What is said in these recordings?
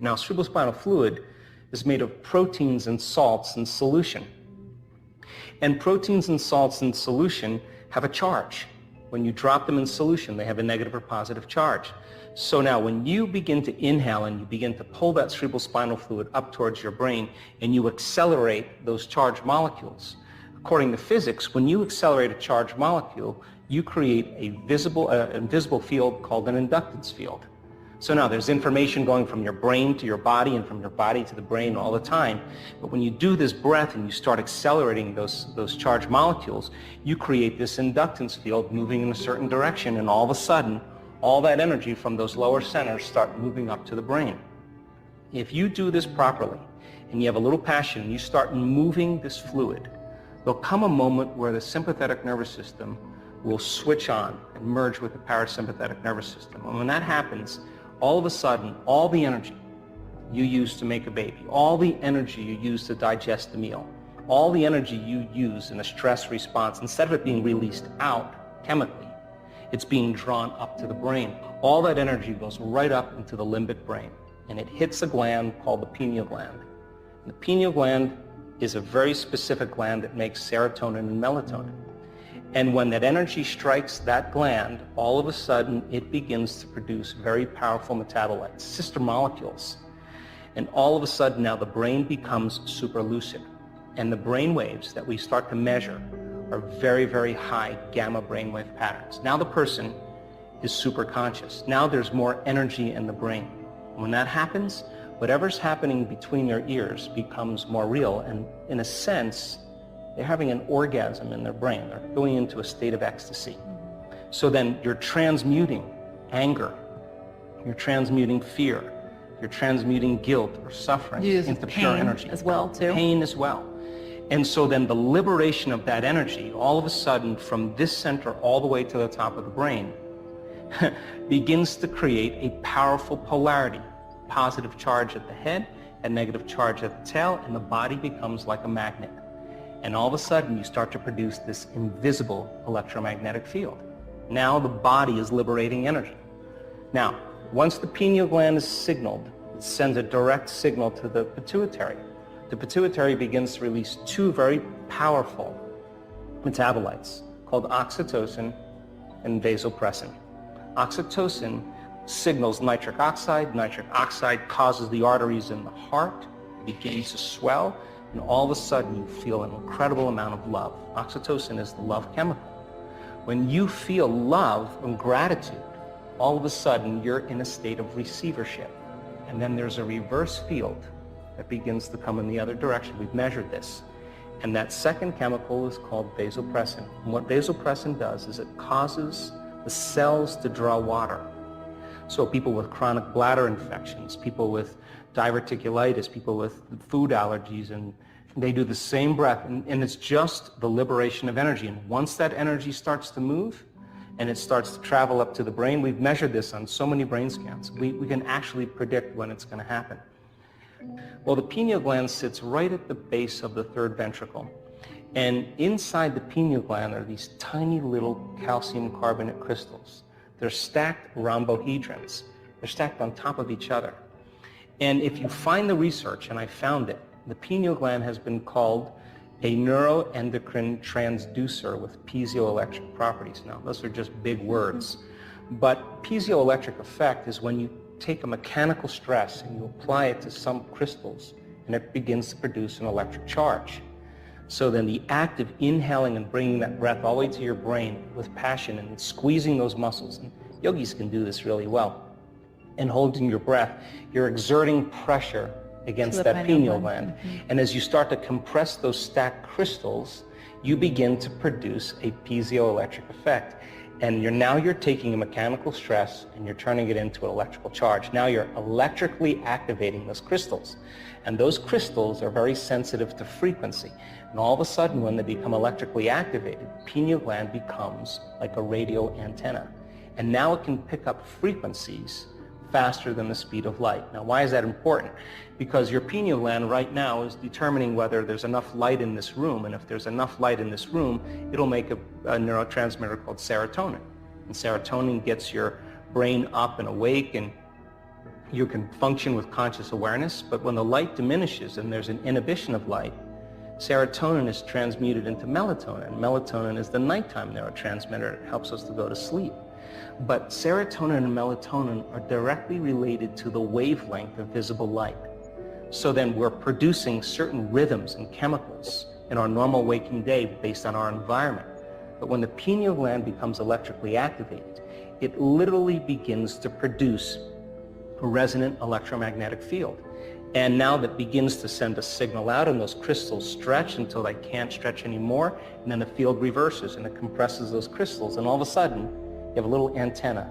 Now, cerebrospinal fluid is made of proteins and salts in solution. And proteins and salts in solution have a charge. When you drop them in solution, they have a negative or positive charge. So now when you begin to inhale and you begin to pull that cerebrospinal fluid up towards your brain and you accelerate those charged molecules, according to physics, when you accelerate a charged molecule, you create a invisible field called an inductance field. So now there's information going from your brain to your body and from your body to the brain all the time. But when you do this breath and you start accelerating those charged molecules, you create this inductance field moving in a certain direction, and all of a sudden, all that energy from those lower centers start moving up to the brain. If you do this properly and you have a little passion and you start moving this fluid, there'll come a moment where the sympathetic nervous system will switch on and merge with the parasympathetic nervous system. And when that happens, all of a sudden, all the energy you use to make a baby, all the energy you use to digest a meal, all the energy you use in a stress response, instead of it being released out chemically, it's being drawn up to the brain. All that energy goes right up into the limbic brain, and it hits a gland called the pineal gland. And the pineal gland is a very specific gland that makes serotonin and melatonin. And when that energy strikes that gland, all of a sudden it begins to produce very powerful metabolites, sister molecules. And all of a sudden now the brain becomes super lucid. And the brain waves that we start to measure are very, very high gamma brainwave patterns. Now the person is super conscious. Now there's more energy in the brain. When that happens, whatever's happening between their ears becomes more real, and in a sense, they're having an orgasm in their brain. They're going into a state of ecstasy. So then you're transmuting anger, you're transmuting fear, you're transmuting guilt or suffering into pure energy. As well, too. Pain as well. And so then the liberation of that energy, all of a sudden from this center all the way to the top of the brain, begins to create a powerful polarity. Positive charge at the head and negative charge at the tail, and the body becomes like a magnet. And all of a sudden you start to produce this invisible electromagnetic field. Now the body is liberating energy. Now, once the pineal gland is signaled, it sends a direct signal to the pituitary. The pituitary begins to release two very powerful metabolites called oxytocin and vasopressin. Oxytocin signals nitric oxide. Nitric oxide causes the arteries in the heart, begins to swell, and all of a sudden you feel an incredible amount of love. Oxytocin is the love chemical. When you feel love and gratitude, all of a sudden you're in a state of receivership. And then there's a reverse field that begins to come in the other direction. We've measured this. And that second chemical is called vasopressin. And what vasopressin does is it causes the cells to draw water. So people with chronic bladder infections, people with diverticulitis, people with food allergies, and they do the same breath, and it's just the liberation of energy. And once that energy starts to move and it starts to travel up to the brain, we've measured this on so many brain scans, we can actually predict when it's going to happen. Well, the pineal gland sits right at the base of the third ventricle, and inside the pineal gland are these tiny little calcium carbonate crystals. They're stacked rhombohedrons. They're stacked on top of each other. And if you find the research, and I found it, the pineal gland has been called a neuroendocrine transducer with piezoelectric properties. Now, those are just big words. But piezoelectric effect is when you take a mechanical stress and you apply it to some crystals, and it begins to produce an electric charge. So then the act of inhaling and bringing that breath all the way to your brain with passion and squeezing those muscles, and yogis can do this really well, and holding your breath, you're exerting pressure against that pineal gland. And as you start to compress those stacked crystals, you begin to produce a piezoelectric effect. And now you're taking a mechanical stress and you're turning it into an electrical charge. Now you're electrically activating those crystals. And those crystals are very sensitive to frequency. And all of a sudden, when they become electrically activated, the pineal gland becomes like a radio antenna. And now it can pick up frequencies faster than the speed of light. Now, why is that important? Because your pineal gland right now is determining whether there's enough light in this room, and if there's enough light in this room, it'll make a neurotransmitter called serotonin. And serotonin gets your brain up and awake, and You can function with conscious awareness, but when the light diminishes and there's an inhibition of light, serotonin is transmuted into melatonin. Melatonin is the nighttime neurotransmitter. It helps us to go to sleep. But serotonin and melatonin are directly related to the wavelength of visible light. So then we're producing certain rhythms and chemicals in our normal waking day based on our environment. But when the pineal gland becomes electrically activated, it literally begins to produce a resonant electromagnetic field. And now that begins to send a signal out, and those crystals stretch until they can't stretch anymore, and then the field reverses and it compresses those crystals, and all of a sudden you have a little antenna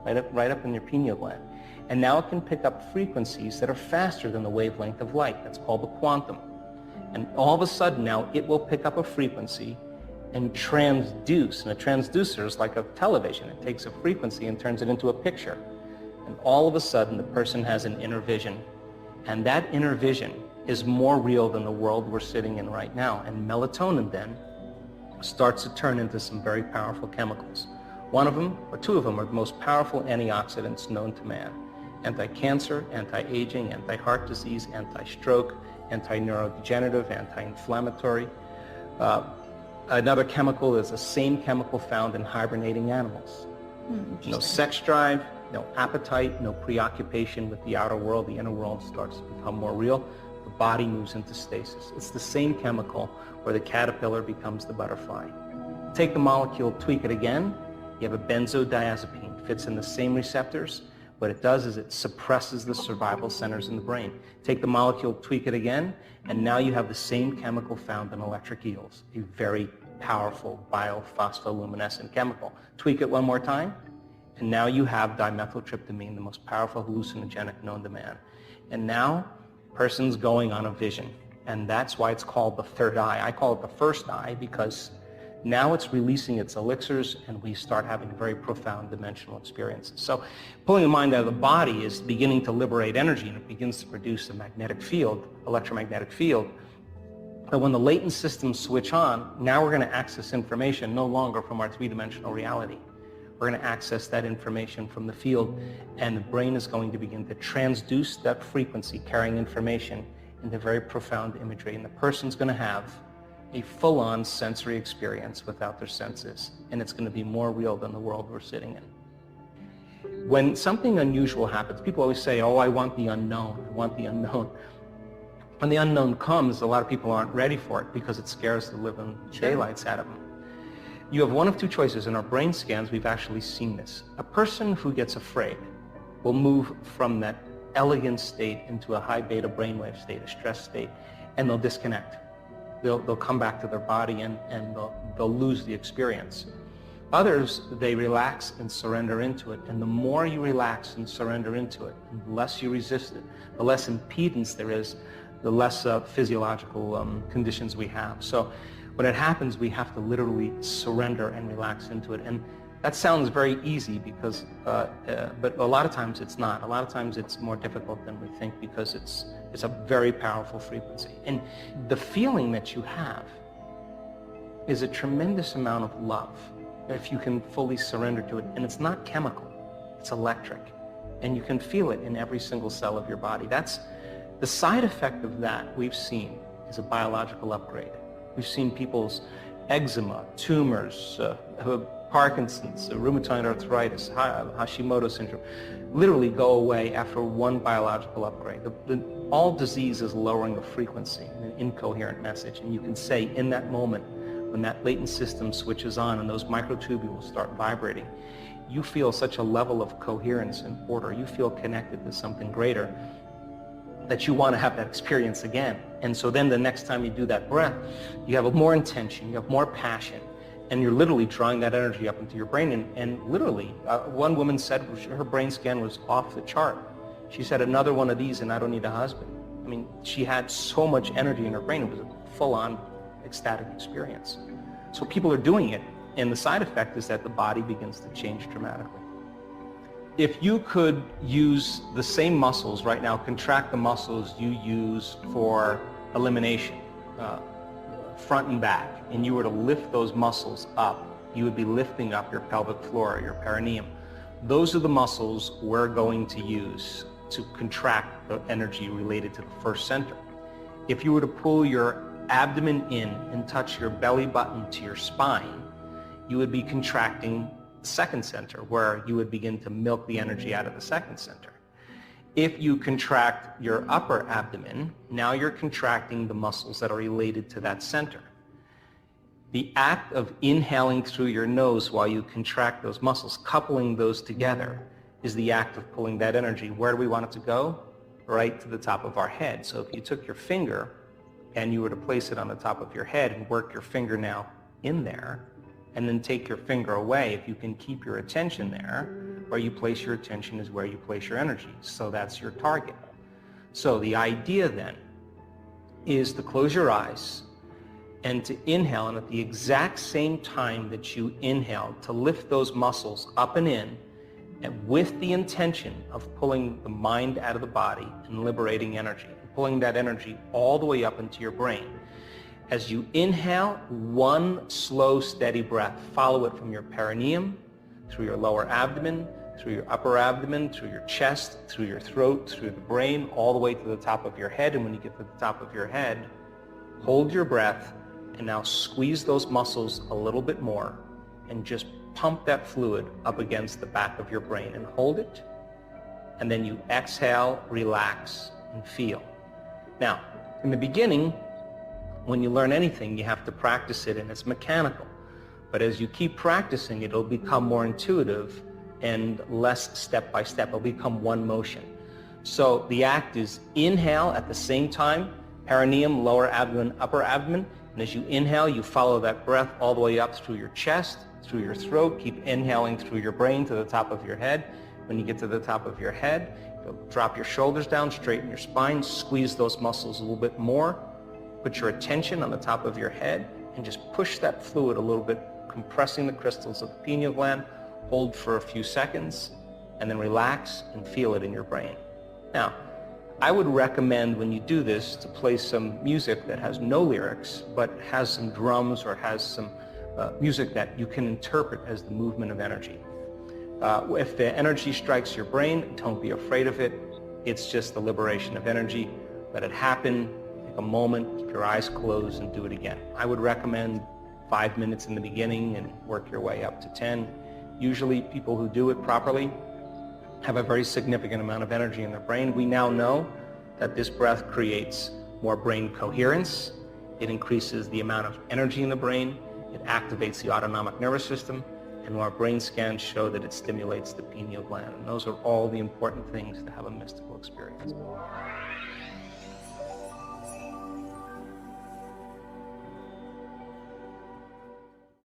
right up in your pineal gland. And now it can pick up frequencies that are faster than the wavelength of light. That's called the quantum. And all of a sudden now it will pick up a frequency and transduce. And a transducer is like a television. It takes a frequency and turns it into a picture. And all of a sudden the person has an inner vision. And that inner vision is more real than the world we're sitting in right now. And melatonin then starts to turn into some very powerful chemicals. One of them, or two of them, are the most powerful antioxidants known to man. Anti-cancer, anti-aging, anti-heart disease, anti-stroke, anti-neurodegenerative, anti-inflammatory. Another chemical is the same chemical found in hibernating animals. No sex drive, no appetite, no preoccupation with the outer world. The inner world starts to become more real. The body moves into stasis. It's the same chemical where the caterpillar becomes the butterfly. Take the molecule, tweak it again. You have a benzodiazepine. Fits in the same receptors. What it does is it suppresses the survival centers in the brain. Take the molecule, tweak it again, and now you have the same chemical found in electric eels, a very powerful biophospholuminescent chemical. Tweak it one more time, and now you have dimethyltryptamine, the most powerful hallucinogenic known to man. And now, person's going on a vision, and that's why it's called the third eye. I call it the first eye because now it's releasing its elixirs, and we start having very profound dimensional experiences. So pulling the mind out of the body is beginning to liberate energy, and it begins to produce a magnetic field, electromagnetic field. But when the latent systems switch on, now we're going to access information no longer from our three-dimensional reality. We're going to access that information from the field, and the brain is going to begin to transduce that frequency carrying information into very profound imagery, and the person's going to have a full-on sensory experience without their senses, and it's going to be more real than the world we're sitting in. When something unusual happens, people always say, oh, I want the unknown, I want the unknown. When the unknown comes, a lot of people aren't ready for it because it scares the living daylights out of them. You have one of two choices. In our brain scans, we've actually seen this. A person who gets afraid will move from that elegant state into a high beta brainwave state, a stress state, and they'll disconnect. They'll come back to their body and they'll lose the experience. Others, they relax and surrender into it, and the more you relax and surrender into it, and the less you resist it, the less impedance there is, the less physiological conditions we have. So when it happens, we have to literally surrender and relax into it. And that sounds very easy because, but a lot of times it's not. A lot of times it's more difficult than we think because it's a very powerful frequency. And the feeling that you have is a tremendous amount of love if you can fully surrender to it. And it's not chemical, it's electric. And you can feel it in every single cell of your body. That's the side effect of that we've seen is a biological upgrade. We've seen people's eczema, tumors, Parkinson's, rheumatoid arthritis, Hashimoto syndrome, literally go away after one biological upgrade. All disease is lowering the frequency in an incoherent message, and you can say in that moment, when that latent system switches on and those microtubules start vibrating, you feel such a level of coherence and order. You feel connected to something greater that you want to have that experience again. And so then the next time you do that breath, you have more intention, you have more passion, and you're literally drawing that energy up into your brain. And literally, one woman said her brain scan was off the chart. She said, another one of these and I don't need a husband. I mean, she had so much energy in her brain. It was a full-on ecstatic experience. So people are doing it, and the side effect is that the body begins to change dramatically. If you could use the same muscles right now, contract the muscles you use for elimination, front and back, and you were to lift those muscles up, you would be lifting up your pelvic floor, your perineum. Those are the muscles we're going to use to contract the energy related to the first center. If you were to pull your abdomen in and touch your belly button to your spine, you would be contracting the second center, where you would begin to milk the energy out of the second center. If you contract your upper abdomen, now you're contracting the muscles that are related to that center. The act of inhaling through your nose while you contract those muscles, coupling those together, is the act of pulling that energy. Where do we want it to go? Right to the top of our head. So if you took your finger and you were to place it on the top of your head and work your finger now in there, and then take your finger away, if you can keep your attention there, where you place your attention is where you place your energy. So that's your target. So the idea then is to close your eyes and to inhale, and at the exact same time that you inhale, to lift those muscles up and in, and with the intention of pulling the mind out of the body and liberating energy, and pulling that energy all the way up into your brain. As you inhale, one slow, steady breath. Follow it from your perineum, through your lower abdomen, through your upper abdomen, through your chest, through your throat, through the brain, all the way to the top of your head. And when you get to the top of your head, hold your breath, and now squeeze those muscles a little bit more, and just pump that fluid up against the back of your brain, and hold it. And then you exhale, relax, and feel. Now, in the beginning, when you learn anything, you have to practice it, and it's mechanical. But as you keep practicing, it'll become more intuitive and less step by step. It'll become one motion. So the act is inhale at the same time, perineum, lower abdomen, upper abdomen. And as you inhale, you follow that breath all the way up through your chest, through your throat. Keep inhaling through your brain to the top of your head. When you get to the top of your head, you'll drop your shoulders down, straighten your spine, squeeze those muscles a little bit more. Put your attention on the top of your head and just push that fluid a little bit, compressing the crystals of the pineal gland. Hold for a few seconds and then relax and feel it in your brain. Now, I would recommend when you do this to play some music that has no lyrics but has some drums or has some music that you can interpret as the movement of energy. If the energy strikes your brain, don't be afraid of it. It's just the liberation of energy. Let it happen. Take a moment, keep your eyes closed, and do it again. I would recommend 5 minutes in the beginning and work your way up to 10. Usually people who do it properly have a very significant amount of energy in their brain. We now know that this breath creates more brain coherence. It increases the amount of energy in the brain. It activates the autonomic nervous system. And our brain scans show that it stimulates the pineal gland. And those are all the important things to have a mystical experience.